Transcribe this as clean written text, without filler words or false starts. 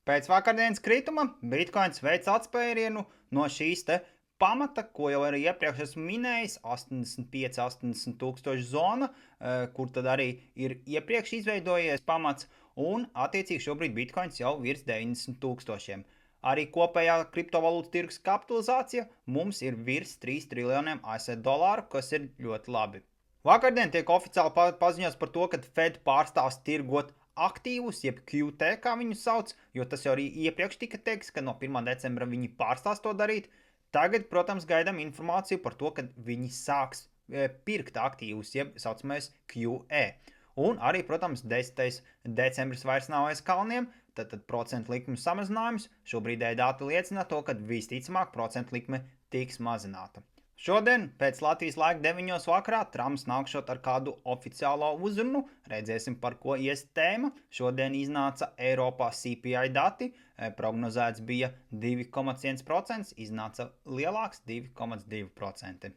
Pēc vakardienas krituma Bitcoins veic atspērienu no šīs te pamata, ko jau arī iepriekš esmu minējis, 85-80 tūkstoši zona, kur tad arī ir iepriekš izveidojies pamats, un attiecīgi šobrīd Bitcoins jau virs 90 tūkstošiem. Arī kopējā kriptovalūtas tirgus kapitalizācija mums ir virs 3 triljoniem ASV dolāru, kas ir ļoti labi. Vakardien tiek oficiāli paziņots par to, ka Fed pārstās tirgot aktīvus, jeb QT, kā viņus sauc, jo tas jau arī iepriekš tika teikts, ka no 1. decembra viņi pārstās to darīt. Tagad, protams, gaidām informāciju par to, ka viņi sāks pirkt aktīvus, jeb saucamais QE. Un arī, protams, 10. decembris vairs nav aiz kalniem, tad procentu likuma samazinājums. Šobrīdēji dati liecina to, ka visticamāk procentu likme tiks mazināta. Šodien, pēc Latvijas laika 9. vakarā, Trumps nākšot ar kādu oficiālo uzrunu. Redzēsim, par ko ies tēma. Šodien iznāca Eiropā CPI dati. Prognozēts bija 2,1%, iznāca lielāks 2,2%.